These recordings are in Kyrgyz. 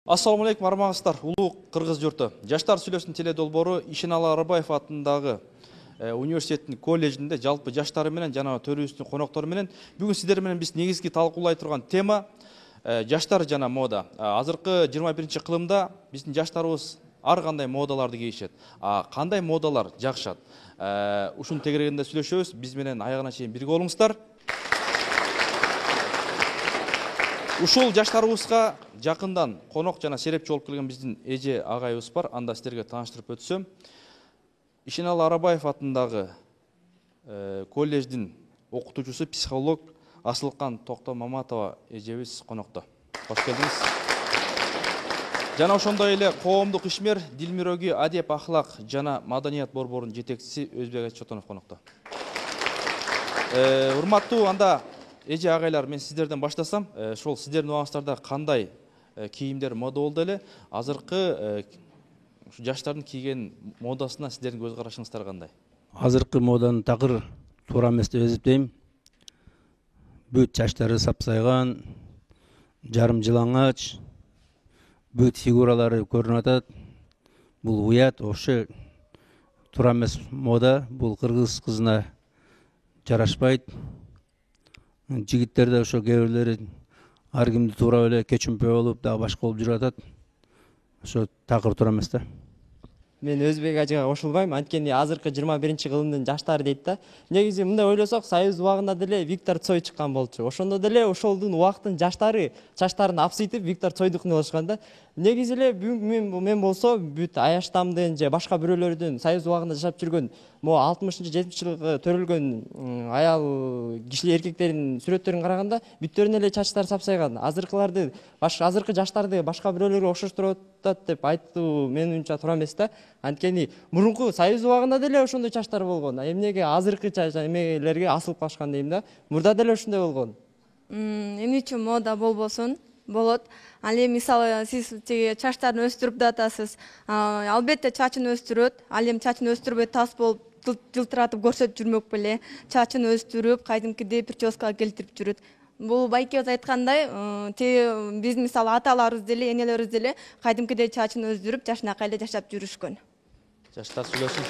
Ассаламу алейкум, армаңыздар, улуу кыргыз журту. Жаштар сүйлөсүн теледолбоору Ишеналы Арабаев атындагы университеттин колледжинде жалпы жаштары менен жана төрүбүздүн коноктору менен бүгүн сиздер менен биз негизги талкуулай турган тема жаштар жана мода. Азыркы 21-кылымда биздин жаштарыбыз ар кандай модаларды кийишет. Кандай модалар жакшат? Ушунун тегерегинде сүйлөшөбүз. Биз менен аягына чейин бирге болуңуздар. Ушул жаштарыбызга жакындан конок жана серепчи болуп келген биздин эже агайыбыз бар. Анда сиздерге тааныштырып өтсөм, Ишеналы Арабаев атындагы колледждин окутуучусу, психолог Асылкан Токто Маматова эжебиз конокто. Кош келдиңиз. Жана ошондой эле коомдук ишмер Дилмироги Адеп Ахлак жана Маданият борборунун жетекчиси Өзбек Чотонов конокто. Урматтуу анда эже агайлар, мен сиздерден баштасам, ошол сиздердин убагыңыздарда кандай кийимдер мода болду эле? Азыркы жаштардын кийген модасына сиздердин көз карашыңыздар кандай? Азыркы моданын такыр туура эмес деп эсептейм. Бүт чачтары сапсайган, жарым жылаңач, бүт фигуралары көрүнүп атат. Бул уят, ошо туура эмес мода, бул кыргыз кызына жарашпайт. Жигиттер да ошо кээ бирлери ар кимди туура эле көчүмпө болуп, дагы башка болуп жүрүп атат. Ошо такыр туура эмес да. Мен Өзбек ажыга кошулбайм, анткени азыркы 21-кылымдын жаштары дейт да. Негизи мындай ойлосок, Союз убагында деле Виктор Цой чыккан болчу. Ошондо деле ошолдун убактын жаштары чачтарын апсыйтып Виктор Цойдукун болушкан да. Негизи эле бүгүн мен болсо бүт Аяштамдын же башка бирөөлөрдүн Союз убагында жашап жүргөн, могу 60-70-жылгы төрөлгөн аял кишилер, эркектердин сүрөттөрүн караганда бүттөрүнө эле чачтары сапсайган. Азыркыларды, азыркы жаштарды башка бирөөлөргө окшоштуруп атат деп айтуу менин оюмча туура эмес да. Анткени мурунку Союз убагында деле ошондой чачтар болгон. Эмнеге азыркы эмелерге асылып калышкан дейм да. Мурда деле ошондой болгон. Эмне үчүн мода болбосун? Болот. Ал эми мисалы сиз тиги чачтарын өстүрүп да атасыз. Албетте чачын өстүрөт. Ал эми чачын өстүрбөй тас болуп жылтыратып көрсөтүп жүрмөк беле. Чачын өстүрүп, кайдымкыдей прическа келтирип жүрөт. Бул байкебиз айткандай, биз мисалы аталарыбыз деле, энелерибиз деле кайдымкыдей чачын өздүрүп, жашынакай эле жашап жүрүшкөн. Жаштар сүйлөсүн.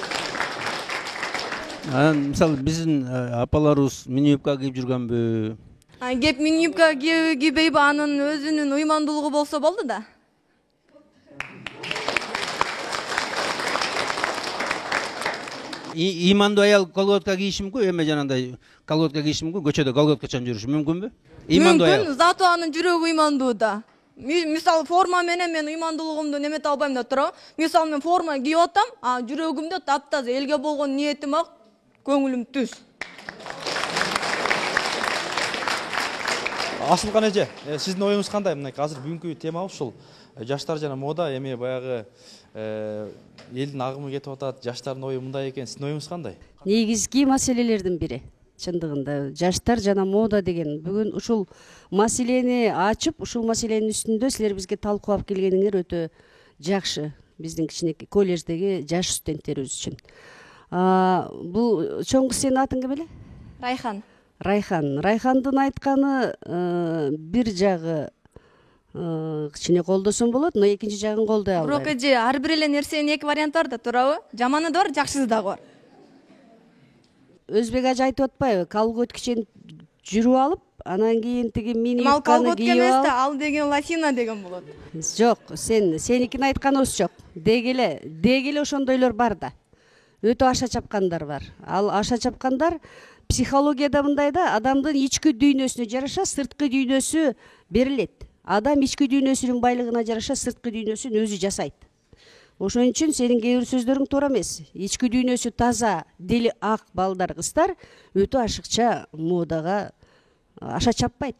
Мисалы биздин апаларыбыз мини юбка кийип жүргөнбү? Кеп мини юбка кийбейби, анын өзүнүн уймандуулугу болсо болду да. Имандуу аял колготка кийиши мүмкүн, эме жанагындай колготка кийиши мүмкүн, көчөдө колготкачан жүрүшү мүмкүнбү? Имандуу аял. Мүмкүн, зато анын жүрөгү уймандуу да. Мисалы форма менен мен уймандуулугумду немете албайм да турабы. Мисалы мен форма кийип атам, жүрөгүмдө таптаза, элге болгон ниетим ак, көңүлүм түз. Асылкан эже, сиздин оюңуз кандай? Мынакей азыр бүгүнкү темабыз ушул жаштар жана мода, эми баягы элдин агымы кетип атат, жаштардын ою мындай экен. Сиздин оюңуз кандай? Негизги маселелердин бири. Чындыгында жаштар жана мода деген бүгүн ушул маселени ачып, ушул маселенин үстүндө силер бизге талкуулап келгениңер өтө жакшы. Биздин кичинекей колледждеги жаш студенттерибиз үчүн. Бул чоң кыз, сенин атың ким эле? Райхан. Райхандын айтканы бир жагы кичине колдосоң болот, но экинчи жагын колдой албайм. Бирок эже, ар бир эле нерсенин эки варианты бар да, туурабы? Жаманы да бар, жакшысы дагы бар. Өзбек ажы айтып атпайбы? Колготкичен жүрүп алып, анан кийин тиги мини Ал юбканы колготка кийип эмес алып. да, ал деген лосина деген болот. Жок, сеникин айтканыбыз жок. Деги эле ошондойлор бар да. Өтө аша чапкандар бар. Ал аша чапкандар психологияда мындай да, адамдын ички дүйнөсүнө жараша сырткы дүйнөсү берилет. Адам ички дүйнөсүнүн байлыгына жараша сырткы дүйнөсүн өзү жасайт. Ошон үчүн сенин кээ бир сөздөрүң туура эмес. Ички дүйнөсү таза, дили ак балдар, кыздар өтө ашыкча модага аша чаппайт.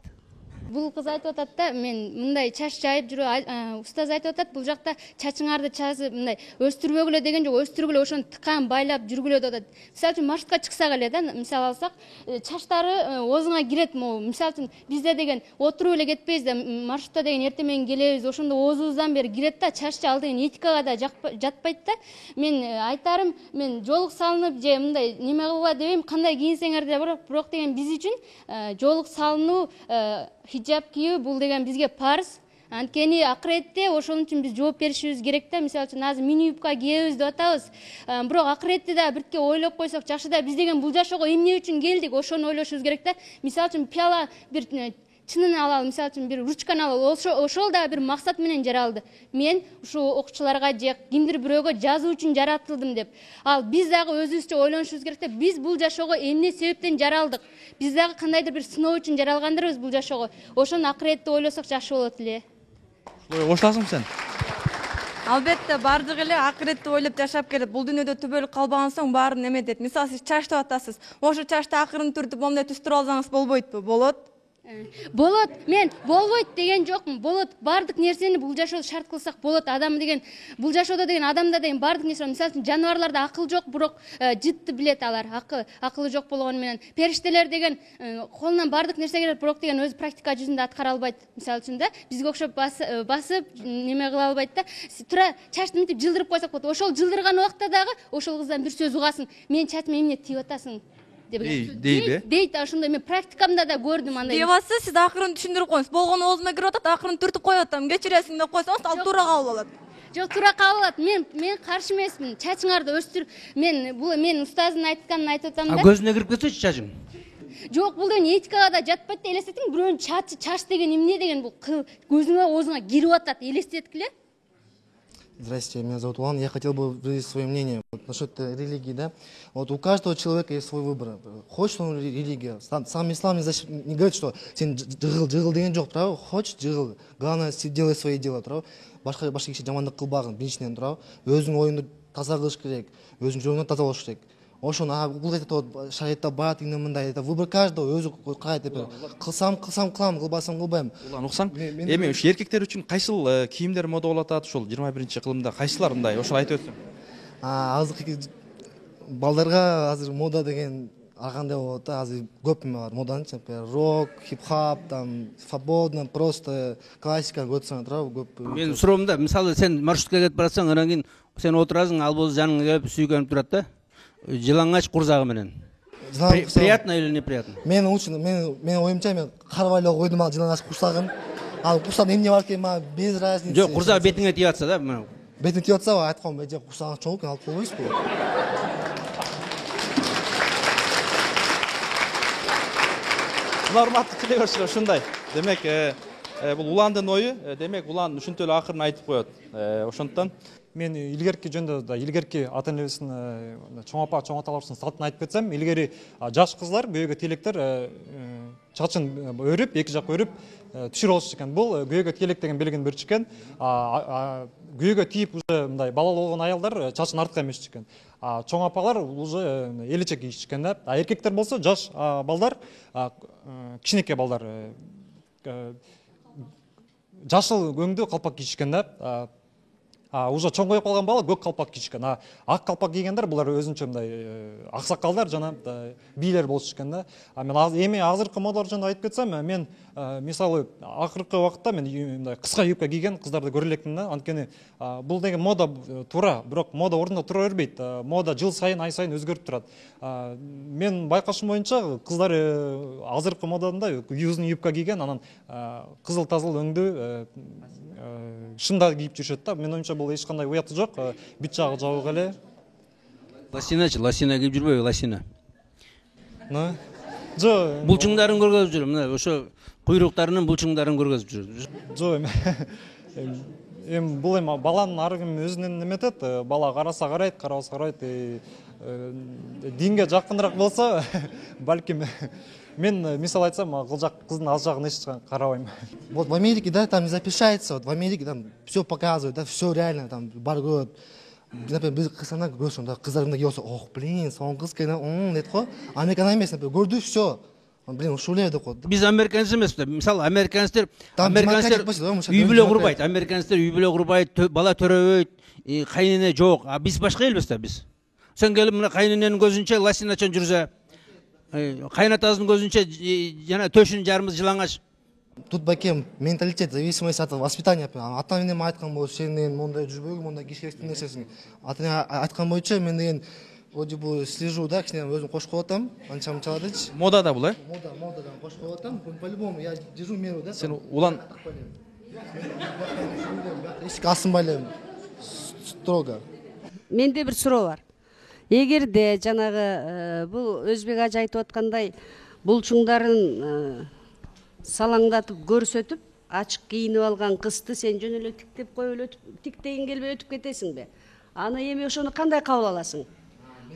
Бул кыз айтып атат да, мен мындай чач жайып жүрөм, устаз айтып атат, бул жакта чачыңарды чазып, мындай өстүрбөгүлө деген жок, өстүргүлө ошону тыкан байлап жүргүлө деп атат. Мисалы үчүн маршрутка чыксак эле да, мисалы алсак, чачтары оозуңа кирет, мисалы үчүн бизде деген отуруп эле кетпейбиз да, маршрутта деген эртең менен келебиз, ошондо оозубуздан бери кирет да, чаччы ал деген этикага да жатпайт да. Мен айтарым, мен жолук салынып же мындай неме кылууга дебейм, кандай кийинсеңер да, бирок деген биз үчүн жолук салынуу, хиджаб кийүү бул деген бизге парыз. Анткени акыретте ошон үчүн биз жооп беришибиз керек да. Мисалы үчүн азыр мини юбка кийебиз деп атабыз. Бирок акыретте да бирке ойлоп койсок жакшы да, биз деген бул жашоого эмне үчүн келдик, ошону ойлошубуз керек да. Мисалы үчүн пияла бир чынын алалы, мисалы үчүн бир ручканы алалы, ошол да бир максат менен жаралды. Мен ушул окуучуларга же кимдир бирөөгө жазуу үчүн жаратылдым деп. Ал биз дагы өзүбүзчө ойлонушубуз керек да. Биз бул жашоого эмне себептен жаралдык? Биз дагы кандайдыр бир сыноо үчүн жаралгандырбыз бул жашоого. Ошону акыретте ойлосок жакшы болот эле. Кошуласыңбы сен? Албетте бардыгы эле акыретти ойлоп жашап келет. Бул дүйнөдө түбөлүк калбаган соң баарын эметет. Мисалы сиз чачтап атасыз. Ошо чачты акырын түртүп моундай түстүрүп алсаңыз болбойбу? Болот. Болот, мен болбойт деген жокмун. Болот, бардык нерсени бул жашоодо шарт кылсак болот. Адам деген бул жашоодо деген адамда деген бардык нерсе, мисалы үчүн жаныбарларда акыл жок, бирок жытты билет алар. Акылы жок болгону менен периштелер деген колунан бардык нерсе келет, бирок деген өзү практика жүзүндө аткара албайт. Мисалы үчүн да, бизге окшоп басып неме кыла албайт да. Тура чачты мынтип жылдырып койсок болот. Ошол жылдырган убакта дагы ошол кыздан бир сөз угасың. Мен чачыма эмне тийип атасың? Дейт, ошондой мен практикамда да көрдүм андай. Деп атсыз, сиз акырын түшүндүрүп коюңуз. Болгону оозума кирип атат, акырын түртүп коюп атам. Кечиресиң деп койсоңуз, ал туура кабыл алат. Жок, туура кабыл алат. Мен каршы эмесмин. Чачыңарды өстүр. Мен устаздын айтканын айтып атам да. Көзүнө кирип кетсечи чачың? Жок, бул деген этикага да жатпайт да. Элестетиң, бирөөнүн чач деген эмне деген бул көзүңө, оозуңа кирип атат. Элестеткиле. Здравствуйте, меня зовут Улан. Я хотел бы выразить свое мнение насчет религии, да. Вот у каждого человека есть свой выбор. Хочет он религию. Сам ислам не говорит, что сен жығыл деген жоқ, правда? Хочешь жығыл. Главное, делай свои дела, правда? Башка киши жамандык кылбагын, биринчиден, правда? Өзүңүн оюңду таза кылыш керек, өзүңүн жүрөгүңдү таза болуш керек. Ошону бул шариатта бар деген мындай, это выбор каждого, өзү кайрайт деп. Кылсам кылам, кылбасам кылбайм. Улан уксаң, эми ушу эркектер үчүн кайсыл кийимдер мода болуп атат ушул 21-кылымда? Кайсылар мындай? Ошол айтып өтсөң. Азыркы балдарга азыр мода деген ар кандай болот да, азыр көп эме бар моданын, например, рок, хип-хоп, там свободно, просто классика көтсөң турабы көп. Мен суроом да, мисалы сен маршрутка кетип барасаң, анан кийин сен отурасың, ал болсо жаныңа келип сүйгөнүп турат да. Жылаңач курзагы менен. Приятно или неприятно? Мен оюмча, мен карабай эле койдум ал жылаңач курсагын. Ал курсагын эмне бар экен, мага без разницы. Жок, курсак бетиңе тиип атса да, бетиңе тиип атса, айткам, же курсагың чоң экен, алып койбойсузбу? Урматтуу телегөрүүчүлөр, ушундай. Демек, бул Уландын ою, демек Улан ушунтип эле акырын айтып коет. Ошондон мен илгерки жөнүндө да, илгерки ата энебиздин чоң апа, чоң аталарыбыздын салтын айтып кетсем, илгери жаш кызлар, күйөөгө тиелектер чачын өрүп, эки жак өрүп түшүрүп алышчу экен. Бул күйөөгө тиелек деген белгини берчү экен. Күйөөгө тийип уже мындай балалуу болгон аялдар чачын артка эмешчү экен. Чоң апалар уже элече кийишчү экен да. Эркектер болсо жаш балдар, кичинекей балдар жашыл өңдүү калпак кийишкен да. Уже чоңоюп калган бала көк калпак кийишкен. Ак калпак кийгендер булар өзүнчө мындай аксакалдар жана бийлер болушу экен да. Мен эми азыркы модалар жөнүндө айтып кетсем, мен мисалы акыркы убакытта мен мындай кыска юбка кийген кыздарды көрө элекмин да. Анткени бул деген мода туура, бирок мода ордунда тура бербейт. Мода жыл сайын, ай сайын өзгөрүп турат. Мен байкашым боюнча кыздар азыркы модада юзун юбка кийген, анан кызыл тазыл өңдүү шында кийип жүрүшөт да. Мен оюмча бул эч кандай уяты жок. Бүт жагы жабык эле. Лосина кийип жүрбөйбү, лосина? Жо, булчуңдарын көргөзүп жүр. Мына ошо куйруктарынын булчуңдарын көргөзүп жүр. Жо, эми бул эми баланын ар ким өзүнүн эметет. Бала караса карайт, карабаса карайт. Динге жакыныраак болсо, балким мен мисал айтсам, кылжак кыздын ал жагын эч карабайм. Вот в Америке, да, там не запрещается, вот в Америке там все показывают, да, все реально, там бар көрөт. Например, биз кыздарына көрсөң, да, кыздар мындай келсе, ох, блин, соң кыз экен, дейт го. Америкада эмес, например, көрдү, все. Блин, ушул эле деп коет. Биз американец эмеспиз. Мисалы, американецтер үй бүлө курбайт, американецтер үй бүлө курбайт, бала төрөбөйт, кайнене жок. Биз башка элбиз да биз. Сен келип мына кайнененин көзүнчө лосиначан жүрсө, кайнатасынын көзүнчө жана төшүн жарымыз жылаңач. Тут бакем менталитет, зависимость от воспитания. Ата энем айткан болчу, сен деген мондай жүрбөгү, мондай кийиш керексиң нерсесин. Ата эне айткан боюнча мен деген вроде бы слежу, да, кичине өзүм кошуп коюп атам, анча-мынчаладычы. Модада бул, Модадан кошуп коюп атам. По-любому я держу меру, да. Сен Улан эшикке асынбай эле строго. Менде бир суроо бар. Эгерде жанагы бул Өзбек ажы айтып аткандай булчуңдарын салаңдатып көрсөтүп, ачык кийинип алган кызды сен жөн эле тиктеп коюп эле тиктегиң келбей өтүп кетесиңби? Аны эми ошону кандай кабыл аласың?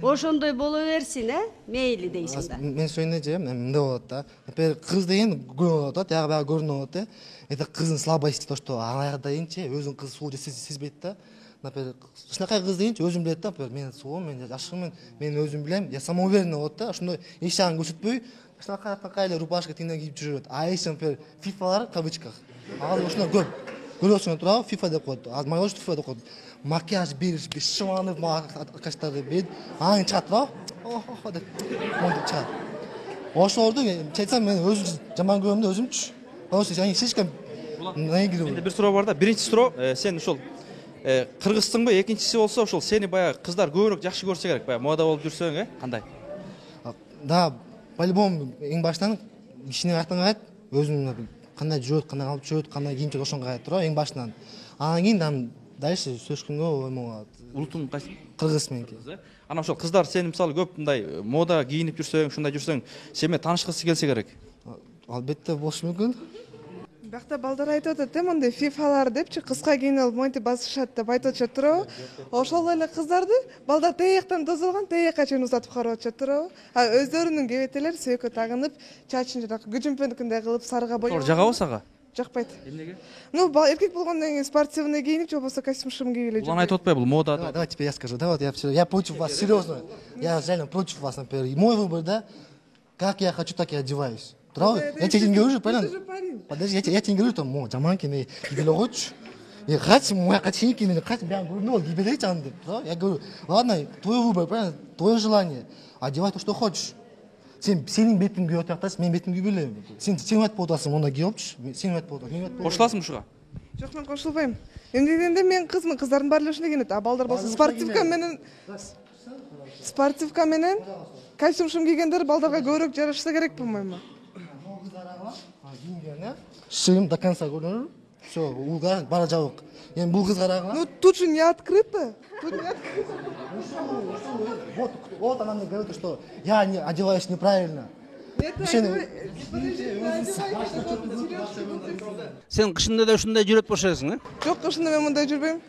Ошондой боло берсин, мейли дейсиң да. Мен сөйнөчү, мындай болот да. Например, кыз деген көрүнүп атат, ягы бага көрүнүп атат. Это кыздын слабости, то что ага дейинчи өзүнүн кызы сулуу сезбейт да. Например, ушунакай кыз дейинчи өзүм билет да, например, мен сулуумун, мен жашыгымын, мен өзүм билем, я самоуверенный болот да. Ошондой эч жагын көрсөтпөй, ушунакай эле рубашка тиңден кийип жүрөт. А еш, например, фифалар в кавычках. Азыр ушундай көп. Көрөсүң туурабы, фифа деп коет. Азыр майош фифа деп коет. Макияж бериш, шыманып, каштарды бет, аң чыгат туурабы. Охо деп. Монтип чыгат. Ошолорду айтсам мен өзүм жаман көрөм да өзүмчү. Потому что они слишком наигрывают. Менде бир суроо бар да. Биринчи суроо, сен ушул кыргызсыңбы? Экинчиси болсо ушул сени баягы кыздар көбүрөөк жакшы көрсө керек, баягы мода болуп жүрсөң, кандай? Да, по-любому эң башынан кишинин айтқанға қарайт, өзүнүн кандай жүрөт, кандай алып жүрөт, кандай кийим чыгып ошонго карайт туурабы эң башынан. Анан кийин там дальше сөзкөнгө оймо Улутуң кайсы? кыргыз меники. Анан ошол кыздар сени мисалы көп мындай мода кийинип жүрсөң, ушундай жүрсөң, сен менен таанышкысы келсе керек. Албетте болушу мүмкүн. Бакта балдар айтып атат, мондай фифалар депчи, кыска кийинип алып монтип басышат деп айтып атышат туурабы? Ошол эле кыздарды балдар таяктан тозолгон таякка чейин узатып карап атышат туурабы? А өздөрүнүн кебетелер сөйкө тагынып, чачын жанагы күжүмпөндүкүндөй кылып сарыга боёп. Ошол жагабы сага? Жакпайт. Эмнеге? Ну, эркек болгондон кийин спортивный кийинип, же болбосо костюм шым кийип эле жүрөт. Улан айтып атпайбы, бул мода. Давай теперь я скажу. Да, вот я против вас, серьезно. Я реально против вас, например. И мой выбор, да, как я хочу, так и одеваюсь. Я тебе не говорю, правильно? Подожди, я тебе не говорю, там, жаманки, не гибелогоч. Я хочу, моя качинки, не хочу, я говорю, ну, гибелей анды. Я говорю, ладно, твой выбор, правильно, твое желание. Одевай то, что хочешь. Сенің бетің күйіп атасың, мен бетім күйіп елем. Сен айтып боласың, онда күйіпші, сен айтып боласың. Кошуласың ушуга? Жок, мен кошулбайм. Эми дегенде мен кызмын, кыздардын баары эле ушундай кийинет. А балдар болсо спортивка менен костюм шым кийгендер балдарга көбүрөөк жарашса керек, по-моему. Шым до конца көрүнөр. Все, улга бара жабык. Эми бул кыз карагыла. Ну тут же не открыто. Тут не открыто. Вот она мне говорит, что я не одеваюсь неправильно. Сен кышында да ушундай жүрөт бошосуң, Жок, кышында мен мындай жүрбөйм.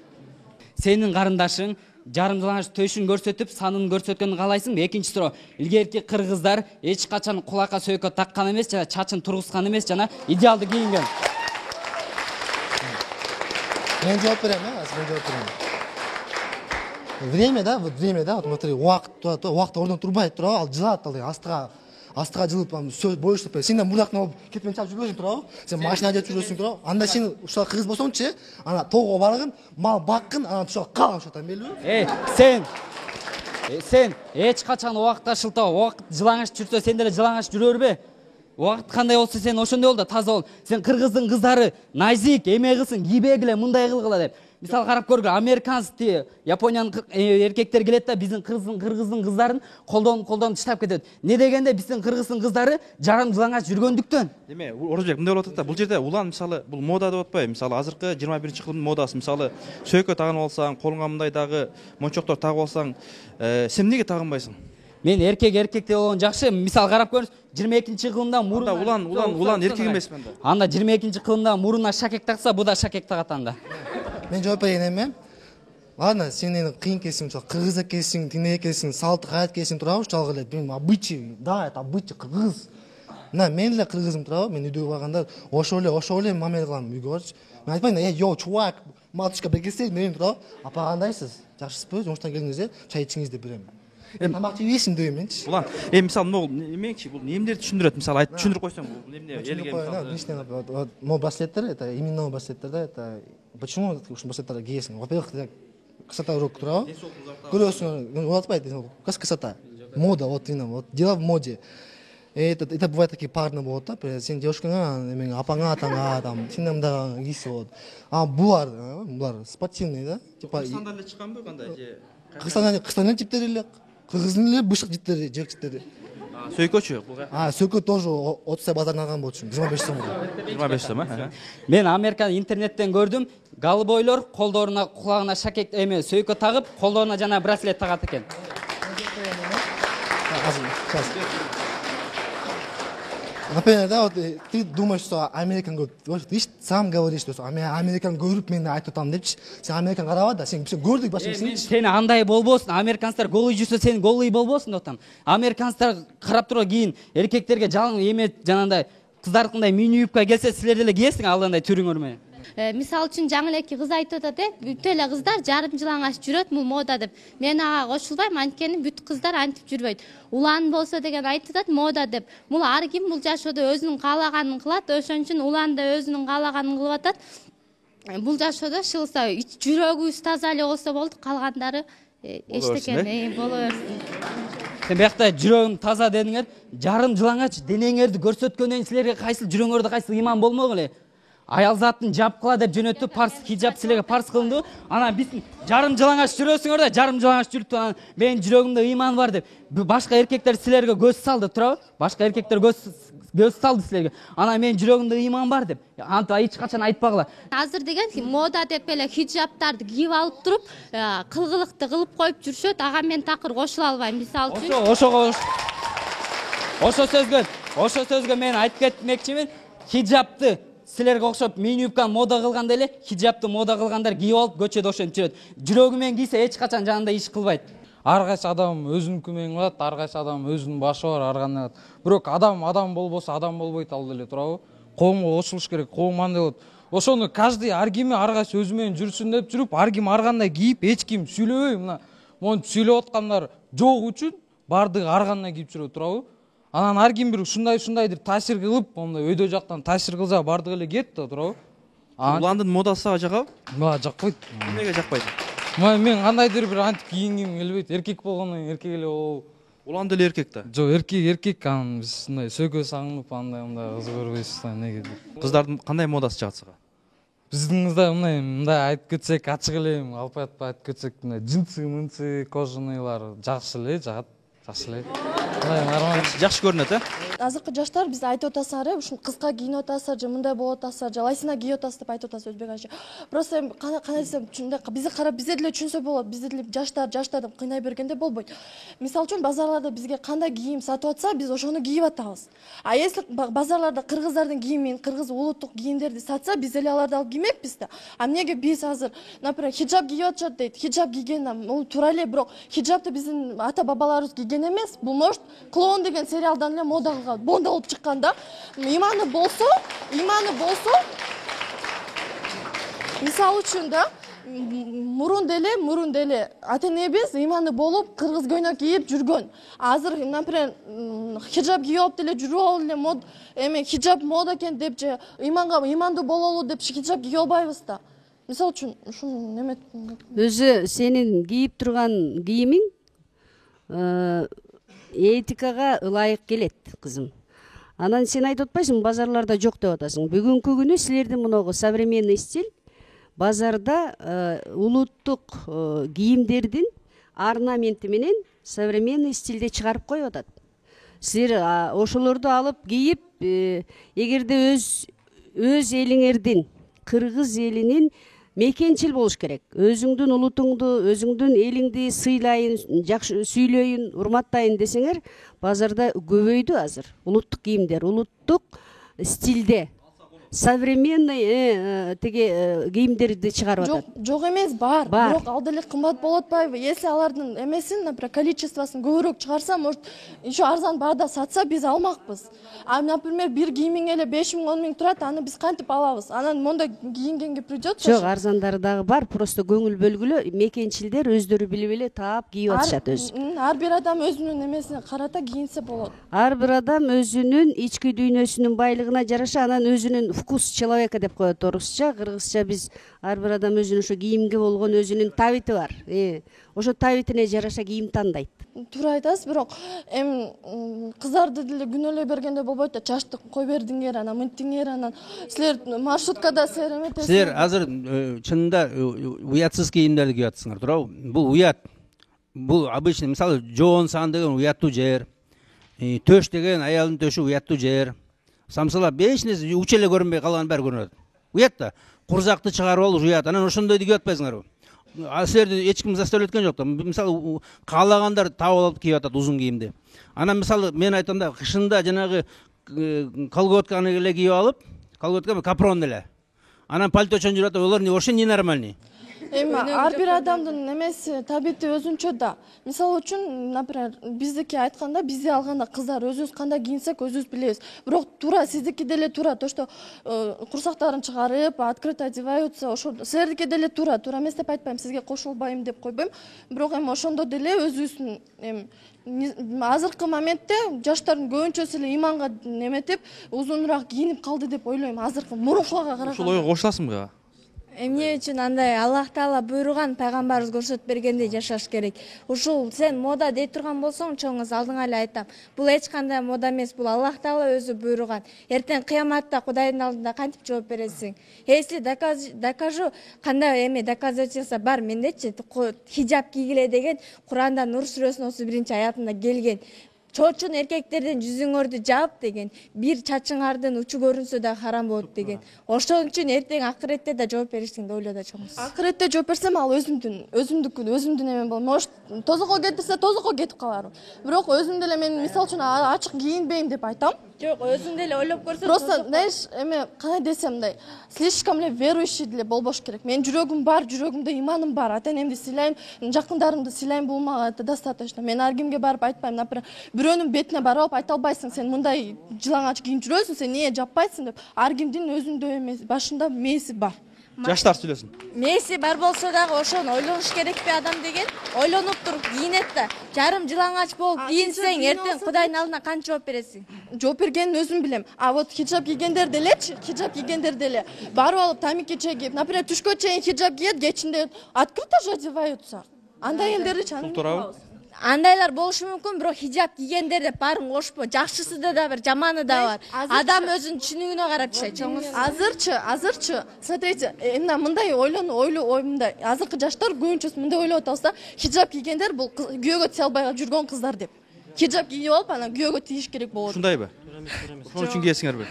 Сенин карындашың жарым жалаңаш төшүн көрсөтүп, санын көрсөткөнүн каалайсыңбы? Экинчи суроо. Илгерки кыргыздар эч качан кулакка сөйкө таккан эмес, жана чачын тургузган эмес, жана идеалдуу кийинген. Мен жооп берем, мен жооп берем. Время, да, вот смотри, уақыт орнынан турбайт туурабы, ал жылат, ал астыга жылып, сөз боюштуп, сен да мурдактан алып кетпен чалып жүрбөйсүң туурабы? Сен машина айдап жүрөсүң туурабы? Анда сен ушул кыргыз болсоңчу, ана тоого баргын, мал баккын, анан ушул калган ушатан белби? Сен эч качан убакытка шылтабы, убакыт жылаңаш жүрсө, сен деле жылаңаш жүрөрбү? Убакыт кандай болсо сен ошондой бол да, таза бол. Сен кыргыздын кыздары назик, эме кылсын, кийбегиле, мындай кылгыла деп. Мисалы карап көргүлө, американский, Япониянын эркектер келет да биздин кыргыздын кыздарын колдон таштап кетет. Не дегенде биздин кыргыздын кыздары жарым жылаңаш жүргөндүктөн. Эме, Орозбек мындай болуп атат да, бул жерде улан мисалы бул мода деп атпайбы? Мисалы азыркы 21-кылымдын модасы, мисалы сөйкө тагынып алсаң, колуңа мындай дагы мончоктор тагып алсаң, сен эмнеге тагынбайсың? Мен эркекте болгон жакшы. Мисалы карап көрүңүз, 22-кылымда мурун улан эркек эмесмин да. Анда 22-кылымда муруна шакек такса, бу да шакек тагат анда. Мен жооп берейин эми. Ладно, сен эми кыйын экенсиң, кыргыз экенсиң, тине экенсиң, салт кайрат экенсиң туурабы? Жалгы эле мен обычай, да, это обычай кыргыз. Мына мен эле кыргызым туурабы? Мен үйдөгө барганда ошол эле мамиле кылам үйгө барчы. Мен айтпайм да, йоу, чувак, матушка, бир келсең, мен туурабы? Апа кандайсыз? Жакшысызбы? Жумуштан келдиңиз, чай ичиңиз деп берем. Тамак жейсиң дейм менчи. Улан, мисалы могул эмеңчи, бул эмнелерди түшүндүрөт? Мисалы айтып түшүндүрүп койсоң, бул эмне элге мисалы. Мо браслеттер, это именной браслеттер, да, это почему ушул браслеттерди кийесиң? Во-первых, красота урок туурабы? Көрөсүң, улатпайт, красота. Мода, вот именно, вот дело в моде. Это бывает такие парные болот, да, сен девушкаңа, эмең апаңа, атаңа, там, сенден мындай кийсе болот. А булар спортивный, да? Типа Кыргызстанда эле чыкканбы кандай же? Кыргызстандын типтери эле, кыргыздын эле бышык життери, жерчиктери. Сөйкөчү. Сөйкө тоже 30 сай базардан алган болчу. 25 сом. 25 сом, Мен Америкада интернеттен көрдүм. Голубойлор колдоруна, кулагына шакек эме сөйкө тагып, колдоруна жана браслет тагат экен. Например, да, вот ты думаешь, что Американ говорит, ты сам говоришь, что Американ көрүп мен айтып атам депчи. Сен Американ карабат да, сен көрдүк башка сен. Сени андай болбосун, американцдар голый жүрсө сен голый болбосун деп атам. Американцдар карап туруп кийин эркектерге жалаң эме жанагындай кыздардыкындай мини юбка келсе, силер деле кийесиң алдандай түрүңөр менен. Мисалы үчүн жаңы эки кыз айтып атат, бүт эле кыздар жарым жылаңач жүрөт, бул мода деп. Мен ага кошулбайм, анткени бүт кыздар антип жүрбөйт. Улан болсо деген айтып атат, мода деп. Бул ар ким бул жашоодо өзүнүн каалаганын кылат, ошон үчүн улан да өзүнүн каалаганын кылып атат. Бул жашоодо шылса, жүрөгүбүз таза эле болсо болду, калгандары эчтекен боло берсин. Сен биякта жүрөгүң таза дедиңер, жарым жылаңач денеңерди көрсөткөндөн силерге кайсыл жүрөгүңөрдө кайсыл иман болмогул эле. Аял затын жап кыла деп жөнөттү, парс хиджаб силерге парс кылынды. Ана биз жарым жылаңач жүрөсүңөр да, жарым жылаңач жүрүп анан менин жүрөгүмдө иман бар деп. Башка эркектер силерге көз салды, туурабы? Башка эркектер көз салды силерге. Ана менин жүрөгүмдө иман бар деп. Антип эч качан айтпагыла. Азыр деген мода деп эле хиджабтарды кийип алып туруп, кылгылыкты кылып коюп жүрүшөт. Ага мен такыр кошула албайм. Мисалы үчүн. Ошо сөзгө мен айтып кетмекчимин. Хиджабты силерге окшоп мини юбканы мода кылганда эле хиджабты мода кылгандар кийип алып көчөдө ошентип жүрөт. Жүрөгү менен кийсе эч качан жанында иш кылбайт. Ар кайсы адам өзүнүкү менен кылат, ар кайсы адам өзүнүн башы бар, ар кандай. Бирок адам болбосо адам болбойт ал деле, туурабы? Коомго кошулуш керек, коом андай болот. Ошону каждый ар кими ар кайсы өзү менен жүрсүн деп жүрүп, ар ким ар кандай кийип, эч ким сүйлөбөй, мына монтип сүйлөп аткандар жок үчүн бардыгы ар кандай кийип жүрөт, туурабы? Анан ар ким бир ушундай деп таасир кылып, мондай өйдө жактан таасир кылса бардыгы эле кетти да, туурабы? Уландын модасы сага жагабы? Жакпайт. Эмнеге жакпайт? Мен кандайдыр бир антип кийингим келбейт. Эркек болгондон кийин эркек эле болобу? Улан деле эркек да. Жок, эркек, анан биз мындай сөкө саңынып андай кыз көрбөйбүз да, неге деп. Кыздардын кандай модасы жагат сага? Биздин кыздар мындай айтып кетсек, ачык эле алпай айтып кетсек, мындай джинсы, кожаныйлар жакшы эле жагат. Жакшы эле. Жакшы көрүнөт, Азыркы жаштар биз айтып атасыңар, ушун кыска кийинип атасыздар, же мындай болуп атасыздар, же лайсина кийип атасыз деп айтып атасыз өзбек ача. Просто кандай десем, бизди карап бизде деле түшүнсө болот, бизде деле жаштар деп кыйнай бергенде болбойт. Мисалы үчүн базарларда бизге кандай кийим сатып атса, биз ошону кийип атабыз. А если базарларда кыргыздардын кийимин, кыргыз улуттук кийимдерди сатса, биз деле аларды алып киймекпиз да. А эмнеге биз азыр, например, хиджаб кийип атышат дейт. Хиджаб кийген бул туура эле, бирок хиджабты биздин ата бабаларыбыз кийген эмес. Бул может клоун деген сериалдан эле мода кылган. Бонда болуп чыкканда, иманы болсо, мисалы үчүн да, мурун деле ата-энебиз иманы болуп, кыргыз көйнөк кийип жүргөн. Азыр, например, хиджаб кийип алып деле жүрүп алып эле мод, хиджаб мода экен деп же имандуу бололу деп хиджаб кийип албайбыз да. Мисалы үчүн, ушуну неме өзү сенин кийип турган кийимиң этикага ылайык келет, кызым. Анан сен айтып атпайсың, базарларда жок деп атасың. Бүгүнкү күнү силердин мунагу современный стиль базарда улуттук кийимдердин орнаменти менен современный стилде чыгарып коюп атат. Силер ошолорду алып кийип, эгерде өз элиңердин, кыргыз элинин мекенчил болуш керек. Өзүңдүн улутуңду, өзүңдүн элиңди сыйлайын, жакшы сүйлөйүн, урматтайын десеңер, базарда көбөйдү азыр. Улуттук кийимдер, улуттук стилде. Современный кийимдерди чыгарып атат. Жок эмес, бар. Бирок ал деле кымбат болуп атпайбы? Если алардын эмесин, например, количествосын көбүрөөк чыгарса, может, еще арзан баарда сатса, биз алмакпыз. А, например, бир кийимиң эле 5 миң, 10 миң турат, аны биз кантип алабыз? Анан монда кийингенге придется. Жок, арзандары дагы бар, просто көңүл бөлгүлө мекенчилдер өздөрү билип эле таап кийип атышат өзү. Ар бир адам өзүнүн эмесине карата кийинсе болот. Ар бир адам өзүнүн ички дүйнөсүнүн байлыгына жараша, анан өзүнүн вкус человека деп коет орусча, кыргызча биз ар бир адам өзүнүн ошо кийимге болгон өзүнүн табити бар. Ошо табитине жараша кийим тандайт. Туура айтасыз, бирок кыздарды деле күнөөлөй бергенде болбойт да, чачты кой бердиңер, анан мынтиңер, анан силер маршруткада сереметесиңер. Силер азыр чынында уятсыз кийимдерди кийип атасыңар, туурабы? Бул уят. Бул обычный, мисалы, жоон сан деген уяттуу жер. төш деген аялдын төшү уяттуу жер. Самсылап эч нерсе уч эле көрүнбөй калган баары көрүнөт. Уят да. Курзакты чыгарып алып уят. Анан ошондой кийип атпайсыңарбы? Силерди эч ким заставлять эткен жок да. Мисалы каалагандар таап алып кийип атат узун кийимди. Анан мисалы мен айтам да, кышында жанагы колготканы эле кийип алып, колготка капрон эле. Анан пальточон жүрүп атат. Олар вообще ненормальный. Эми ар бир адамдын немеси табити өзүнчө да. Мисалы үчүн, например, биздики айтканда, бизди алганда кыздар өзүбүз кандай кийинсек өзүбүз билебиз. Бирок туура сиздики деле туура, то что курсактарын чыгарып, открыто одеваются, ошо силердики деле туура эмес деп айтпайм, сизге кошулбайм деп койбойм. Бирок эми ошондо деле өзүбүздүн эми азыркы моментте жаштардын көбүнчөсү эле иманга неметип, узунураак кийинип калды деп ойлойм. Азыркы мурункуга караганда. Ушул ойго кошуласыңбы? Эмне үчүн андай Аллах Таала буйруган, пайгамбарыбыз көрсөтүп бергендей жашаш керек. Ушул сен мода дей турган болсоң, чоңуз алдыңа эле айтам. Бул эч кандай мода эмес, бул Аллах Таала өзү буйруган. Эртең кыяматта Кудайдын алдында кантип жооп бересиң? Если докажу, кандай эме доказательство бар мендечи, хиджаб кийгиле деген Куранда Нур сүрөсүнүн 31-аятында келген. Чоочун эркектерден жүзүңөрдү жаап деген, бир чачыңардын учу көрүнсө да харам болот деген. Ошон үчүн эртең акыретте да жооп беришиңди ойло да чоңуз. Акыретте жооп берсем, ал өзүмдүн эме болот. Может, тозокко кетирсе, тозокко кетип каларым. Бирок өзүм деле мен мисалы үчүн ачык кийинбейм деп айтам. Жок, өзүң деле ойлоп көрсөң. Просто, знаешь, эме кандай десем мындай, слишком эле верующий деле болбош керек. Менин жүрөгүм бар, жүрөгүмдө иманым бар. Ата-энемди сыйлайм, жакындарымды сыйлайм, бул мага достаточно. Мен ар кимге барып айтпайм, например, бирөөнүн бетине барып айта албайсың, сен мындай жылаңач кийинип жүрөсүң, сен эмне жаппайсың деп. Ар кимдин өзүндө эмес, башында мээси бар. Жаштар сүйлөсүн. Мээси бар болсо дагы ошону ойлонуш керекпи адам деген? Ойлонуп туруп кийинет да. Жарым жылаңач болуп кийинсең, эртең Кудайдын алдына кантип жооп бересиң? Жооп бергенин өзүм билем. А вот хиджаб кийгендер деле, барып алып тамики чегип, например, түшкө чейин хиджаб кийет, кечинде открыто же одеваются. Андай элдерди чагырып. Андайлар болушу мүмкүн, бирок хиджаб кийгендер деп баарын кошпо. Жакшысы да бар, жаманы да бар. Адам өзүнүн түшүнүгүнө карап жашайт, чоңуз. Азырчы, смотрите, мындай ойлойм, азыркы жаштар көбүнчөсү мындай ойлоп атабыз да, хиджаб кийгендер бул күйөөгө тие албай жүргөн кыздар деп. Хиджаб кийип алып, анан күйөөгө тийиш керек болот. Ушундайбы? Ошон үчүн кийесиңерби?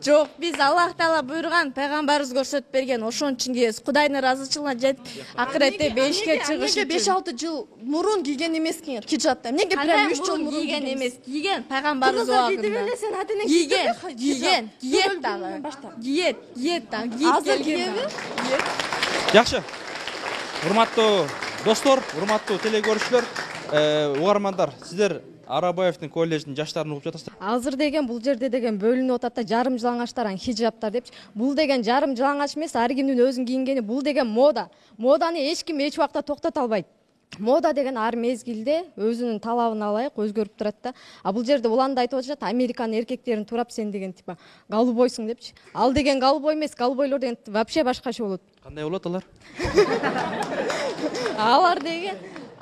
Жок, биз Аллах Таала буйруган, пайгамбарыбыз көрсөтүп берген, ошон үчүн кийебиз. Кудайдын ыраазычылыгына жетип, акыретте бейишке чыгыш үчүн. Эмнеге 5-6 жыл мурун кийген эмескиңер хиджабты? Эмнеге прям 3 жыл мурун кийген эмес? Кийген пайгамбарыбыз убагында. Кийген, кийет дагы. Кийет дагы. Азыр кийеби? Жакшы. Урматтуу достор, урматтуу телекөрүүчүлөр, угармандар, сиздер Арабаевдин колледждин жаштарын угуп жатасыздар. Азыр деген бул жерде деген бөлүнүп атат да, жарым жалаңачтар, хиджабтар депчи. Бул деген жарым жалаңач эмес, ар кимдин өзүнүн кийингени, бул деген мода. Моданы эч ким эч убакта токтото албайт. Мода деген ар мезгилде өзүнүн талабына ылайык өзгөрүп турат да. А бул жерде улан да айтып атышат, Американын эркектерин турап сен деген типа голубойсуң депчи. Ал деген голубой эмес, голубойлор деген вообще башкача болот. Кандай болот алар?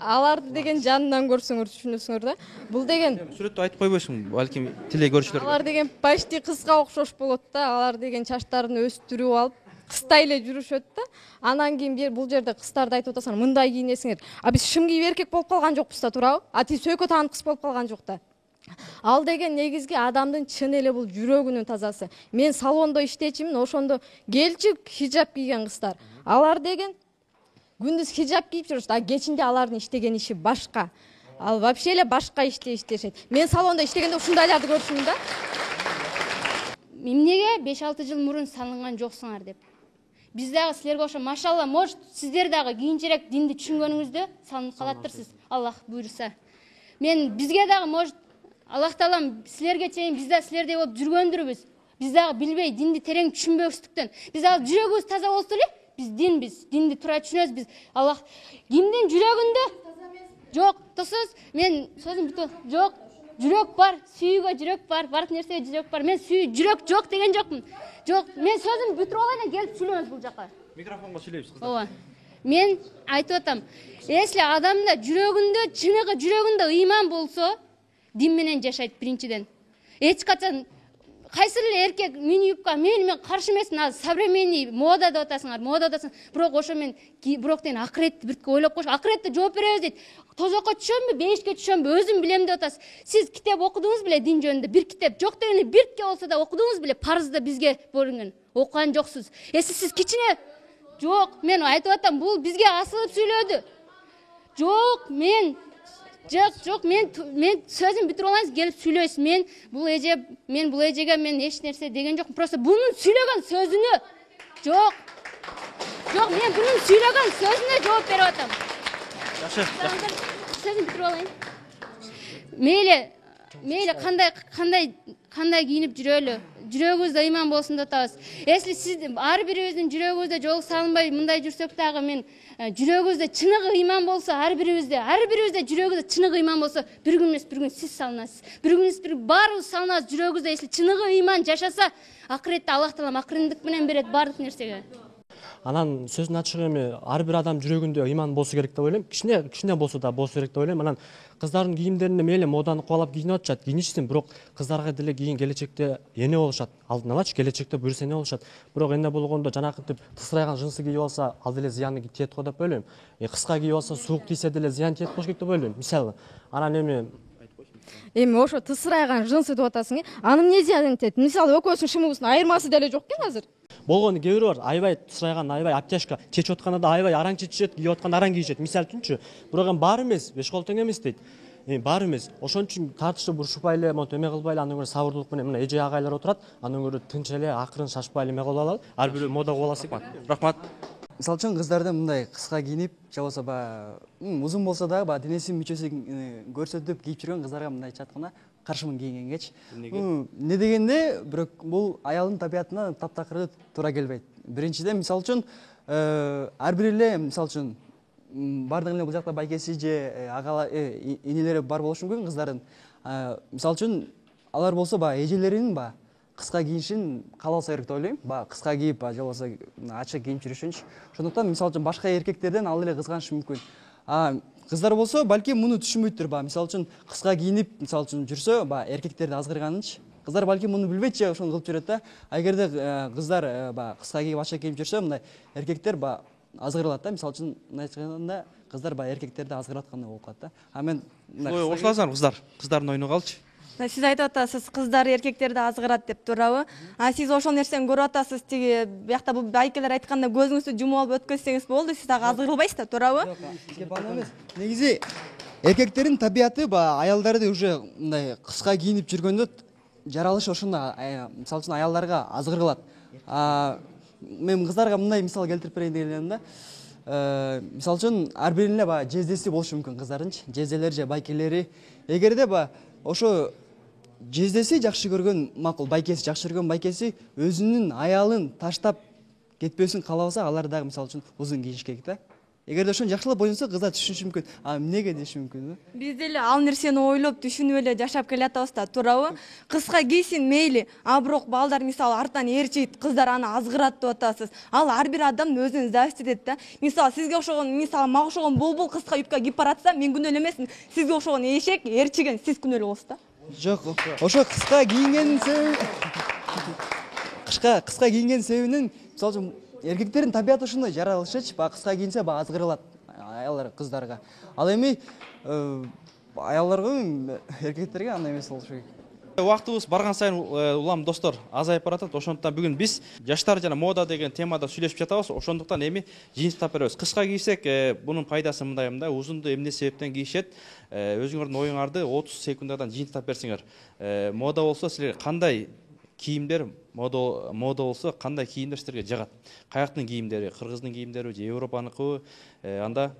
Аларды деген жанынан көрсөңөр түшүнөсүңөр да. Бул деген сүрөттү айтып койбойсуң, балким телекөрүүчүлөр. Алар деген почти кызга окшош болот да. Алар деген чачтарын өстүрүп алып, кыстай эле жүрүшөт да. Анан кийин бул жерде кыздарды айтып атасың, мындай кийинесиңер. А биз шым кийип эркек болуп калган жокпуз да, туурабы? А ти сөйкө таанып кыз болуп калган жок да. Ал деген негизги адамдын чын эле бул жүрөгүнүн тазасы. Мен салондо иштечимин, ошондо келчү хиджаб кийген кыздар. Алар деген күндүз хиджаб кийип жүрүшөт, а кечинде алардын иштеген иши башка. Ал вообще эле башка иштешет. Мен салондо иштегенде ушундайларды көрчүмүн да. Эмнеге 5-6 жыл мурун салынган жоксуңар деп. Биз дагы силерге ошо машалла, может, сиздер дагы кийинчерээк динди түшүнгөнүңүздө салынып калаттырсыз. Аллах буйруса. Мен бизге дагы может Аллах Таалам силерге чейин биз да силердей болуп жүргөндүрбүз. Биз дагы билбей динди терең түшүнбөстүктөн. Биз дагы жүрөгүбүз таза болсо эле, биз динди туура түшүнөбүз. Биз Аллах кимдин жүрөгүндө? Жок, тосоз, мен сөзүм бүтө. Жок, жүрөк бар, сүйүүгө жүрөк бар, бардык нерсеге жүрөк бар. Мен жүрөк жок деген жокмун. Жок, мен сөзүм бүтүрүп алайын, келип сүйлөңүз бул жака. Микрофонго сүйлөйбүз кыздар. Ооба. Мен айтып атам, если адамда жүрөгүндө, чыныгы жүрөгүндө ыйман болсо, дин менен жашайт биринчиден. Эч качан кайсы эле эркек мини юбка мен каршы эмесмин. Азыр современный мода деп атасыңар, мода атасың. Бирок ошо мен бирок деген акыретти бирке ойлоп коюш. Акыретте жооп беребиз дейт. Тозокко түшөмбү, бейишке түшөмбү, өзүм билем деп атасыз. Сиз китеп окудуңуз беле дин жөнүндө? Бир китеп жок дегенде бирке болсо да окудуңуз беле? Парызды бизге бөлүнгөн. Окуган жоксуз. Сиз кичине жок, мен айтып атам, бул бизге асылып сүйлөдү. Жок, мен сөзүм бүтүрүп алайыныз, келип сүйлөйсүз. Мен бул эжеге мен эч нерсе деген жокмун. Просто бунун сүйлөгөн сөзүнө жок, мен бунун сүйлөгөн сөзүнө жооп берип атам. Жакшы. Сөзүм бүтүрүп алайын. Мейли кандай кийинип жүрөлү, жүрөгүбүздө ыйман болсун деп атабыз. Если сиз ар бирибиздин жүрөгүбүздө жол салынбай мындай жүрсөк дагы, мен жүрөгүбүздө чыныгы ыйман болсо, ар бирибизде жүрөгүбүздө чыныгы ыйман болсо, бир күн эмес, бир күн сиз салынасыз. Бир күн эмес, баарыбыз салынабыз жүрөгүбүздө. Если чыныгы ыйман жашаса, акыретте Аллах Таалам акырындык менен берет баардык нерсеге. Анан сөзүн ачыгы эми ар бир адам жүрөгүндө ыйман болсу керек деп ойлойм. Кичине болсо да болсу керек деп ойлойм. Анан кыздардын кийимдерине мейли моданы кубалап кийинип атышат, кийинишсин, бирок кыздарга деле кийин келечекте эне болушат. Алдын алачы, келечекте буюрса эне болушат. Бирок эне болгондо жанакынтип тысырайган жынсы кийип алса, ал деле зыяны тиет го деп ойлойм. Кыска кийип алса, суук тийсе деле зыян тиет болуш керек деп ойлойм. Мисалы, анан эми ошо тысырайган жынсы деп атасың, анын эмне зыяны тиет? Мисалы, экөөсүнүн шымыбыздын айырмасы деле жок экен азыр. Болгону кээ бирөө бар, аябай тысырайган, аябай обтяжка чечип атканда да аябай араң чечишет, кийип атканда араң кийишет. Мисалы үчүнчү, бирок эми баары эмес, беш кол тең эмес дейт. Баары эмес. Ошон үчүн тартышты бурушпай эле, монтип эме кылбай эле, андан көрө сабырдуулук менен мына эже агайлар отурат, андан көрө тынч эле, акырын шашпай эле эме кылып алалы. Ар бирөө мода кылып аласы. Рахмат. Мисалы үчүн кыздарды мындай кыска кийинип, же болбосо узун болсо дагы денесин мүчөсүн көрсөтүп кийип жүргөн кыздарга мындайча айтканда каршымын кийингенгечи. Эмне дегенде, бирок бул аялдын табиятына таптакыр туура келбейт. Биринчиден, мисалы үчүн ар бир эле, мисалы үчүн бардыгы эле бул жакта байкеси же энелери бар болушу мүмкүн кыздардын. Мисалы үчүн алар болсо эжелеринин кыска кийинишин кааласа керек деп ойлойм. Кыска кийип, же болбосо ачык кийинип жүрүшүнчү. Ошондуктан мисалы үчүн башка эркектерден ал эле кызганышы мүмкүн. Кыздар болсо балким муну түшүнбөйттүр. Мисалы үчүн кыска кийинип, мисалы үчүн жүрсө, эркектерди азгырганынчы. Кыздар балким муну билбейт же ошону кылып жүрөт да. Эгерде кыздар кыска кийип, ачык кийип жүрсө, мындай эркектер азгырылат да. Мисалы үчүн мындайча айтканда кыздар эркектерди азгырып аткандай болуп калат да. Мен ошоласыңар кыздардын оюну калчы. Сиз айтып атасыз, кыздар эркектерди азгырат деп, туурабы? Сиз ошол нерсени көрүп атасыз, тиги биякта бул байкелер айтканда көзүңүздү жумуп алып өткөзсөңүз болду, сиз дагы азгырылбайсыз да, туурабы? Негизи эркектердин табияты аялдарды уже мындай кыска кийинип жүргөндө жаралышы ошондой, мисалы үчүн аялдарга азгырылат. Мен кыздарга мындай мисал келтирип берейин деген элем да. Мисалы үчүн ар биринин эле жездеси болушу мүмкүн кыздардынчы, жезделери же байкелери. Эгерде ошо жездеси жакшы көргөн макул, байкеси жакшы көргөн байкеси өзүнүн аялын таштап кетпесин каалабаса, алар дагы мисалы үчүн узун кийиш керек да. Эгерде ошону жакшылап ойлонсо, кыздар түшүнүшү мүмкүн. Эмнеге деши мүмкүн. Биз деле ал нерсени ойлоп, түшүнүп эле жашап келатабыз да, туурабы? Кыска кийсин мейли, бирок балдар мисалы артан ээрчийт, кыздар аны азгырат деп атасыз. Ал ар бир адамдын өзүнүн зависти этет да. Мисалы сизге окшогон, мисалы мага окшогон булбул кыска юбка кийип баратса, мен күнөөлүү эмесмин. Сизге окшогон эшек, ээрчиген, сиз күнөөлүү болосуз да. Жок, ошо кыска кийинген себеби кыска кийинген себебинен, мисалы үчүн эркектердин табияты ушундай жаралышычы, кыска кийинсе азгырылат аялдар кыздарга. Ал эми аялдарга, эркектерге андай эмес болушу керек. Убактыбыз барган сайын улам достор азайып баратат. Ошондуктан бүгүн биз жаштар жана мода деген темада сүйлөшүп жатабыз. Ошондуктан эми жыйынтык тап беребиз. Кыска кийсек, бунун пайдасы мындай, узунду эмне себептен кийишет? Өзүңөрдүн оюңарды 30 секундадан жыйынтык тап берсиңер. Мода болсо силер кандай кийимдер, мода болсо кандай кийимдер силерге жагат? Каяктын кийимдери, кыргыздын кийимдери же Европаныкыбы? Анда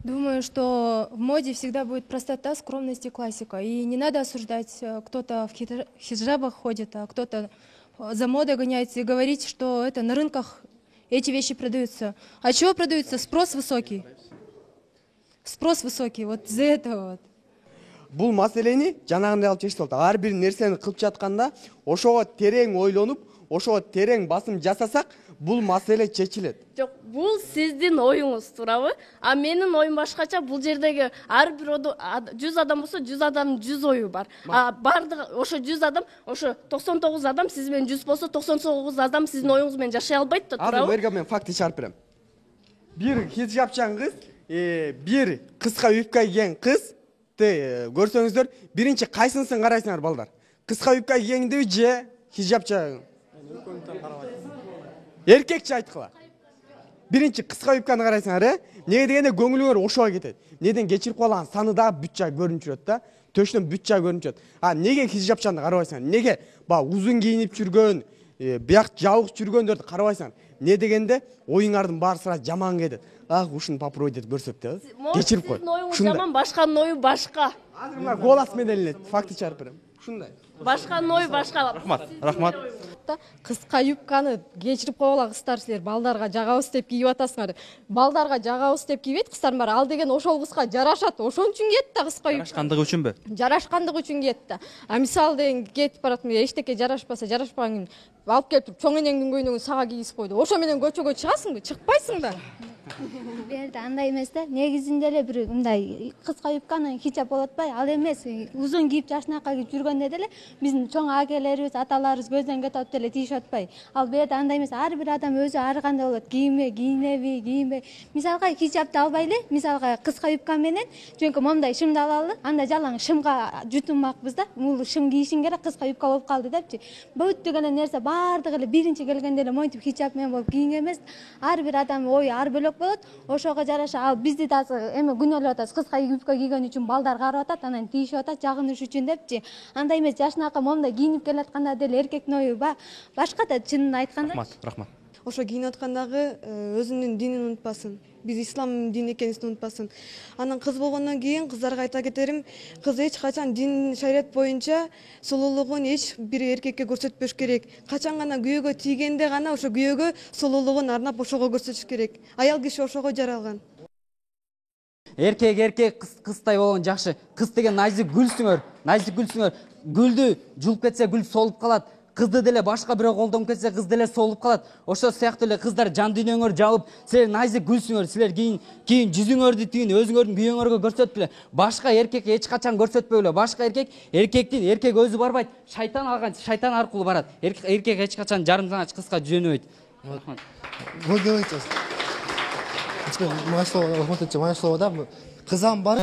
Думаю, что в моде всегда будет простота, скромность и классика. И не надо осуждать, кто-то в хиджабах ходит, а кто-то за модой гоняется, и говорить, что это на рынках эти вещи продаются. А чего продаются? Спрос высокий. Спрос высокий, вот из-за этого вот. Бул маселени жанагындай алып чечип болот. Ар бир нерсени кылып жатканда ошого терең ойлонуп, ошого терең басым жасасак, бул маселе чечилет. Жок, бул сиздин оюңуз туурабы? А менин оюм башкача. Бул жердеги ар бир 100 адам болсо 100 адамдын 100 ою бар. А бардыгы ошо 100 адам, ошо 99 адам сиз менен 100 болсо 99 адам сиздин оюңуз менен жашай албайт да, туурабы? Азыр эрге мен факты чыгарып берем. Бир хиджабчан кыз, бир кыска юбка кийген кыз, көрсөңүздөр, биринчи кайсынысын карайсыңар балдар? Кыска юбка кийгендиби же хиджабча? Эркекче айткыла. Биринчи кыска юбканы карайсыңар, неге дегенде көңүлүңөр ошого кетет. Неден кечирип калган саны да бүт жай көрүнүп жүрөт да. Төштөн бүт жай көрүнүп жүрөт. А неге хиджабчаны карабайсыңар? Неге узун кийинип жүргөн, бияк жабык жүргөндөрдү карабайсыңар? Не дегенде оюңардын баары сыра жаман кетет. Ушуну попробуй деп көрсөтүп, кечирип кой. Сиздин оюңуз жаман, башканын ою башка. Азыр мына голос менен эле факты чыгарып берем. Ушундай. Башканын ою башка. Рахмат. Кыска юбканы кечирип койгула кыздар, силер балдарга жагабыз деп кийип атасыңар. Балдарга жагабыз деп кийбейт кыздардын баары. Ал деген ошол кызга жарашат. Ошон үчүн кийет да кыска юбка. Жарашкандыгы үчүнбү? Жарашкандыгы үчүн кийет да. А мисалы деген кетип барат, эчтеке жарашпаса, жарашпаган кийим алып келип туруп чоң энеңдин көйнөгүн сага кийгизип койду. Ошо менен көчөгө чыгасыңбы? Чыкпайсың да. Бул жерде андай эмес да. Негизинде эле бир мындай кыска юбканы хиджаб болуп атпайбы? Ал эмес. Узун кийип жашынакай кийип жүргөндө деле биздин чоң агелерибиз, аталарыбыз көздөн кетип атып деле тийишип атпайбы? Ал бул жерде андай эмес. Ар бир адам өзү ар кандай болот. Кийинеби, кийинбей. Мисалга хиджабты албай эле, мисалга кыска юбка менен жөнкө момундай шымды алалы, анда жалаң шымга жутунмакпыз да. Бул шым кийишиң керек, кыска юбка болуп калды депчи. Бүттүк эле нерсе баардыгы эле биринчи келгенде эле монтип хиджаб менен болуп кийинген эмес. Ар бир адам ою ар бөлөк болот. Ошого жараша ал бизди да эме күнөөлөп атат. Кыска юбка кийген үчүн балдар карап атат, анан тийишип атат жагыныш үчүн депчи. Андай эмес, жашынакай момундай кийинип келатканда деле эркектин ою башка да, чынын айтканда. Рахмат. Ошо кийинип аткандагы өзүнүн динин унутпасын. Биз ислам дини экенибизди унутпасын. Анан кыз болгондон кийин кыздарга айта кетерим, кыз эч качан дин шарият боюнча сулуулугун эч бир эркекке көрсөтпөш керек. Качан гана күйөөгө тийгенде гана ошо күйөөгө сулуулугун арнап ошого көрсөтүш керек. Аял киши ошого жаралган. Эркек кыздай болгон жакшы. Кыз деген найзик гүлсүңөр. Гүлдү жулуп кетсе гүл солуп калат. Кызды деле башка бирөө колдонуп кетсе кыз деле солуп калат. Ошол сыяктуу эле кыздар жан дүйнөңөр жабып, силер найзик гүлсүңөр. Силер кийин жүзүңөрдү тигин өзүңөрдүн күйөөңөргө көрсөтпүлө. Башка эркекке эч качан көрсөтпөйлө. Башка эркек өзү барбайт. Шайтан алган, шайтан аркылуу барат. Эркек эч качан жарымжанач кызга жөнөбөйт. Рахмат. Вы говорите, мое слово, да, кызам бар.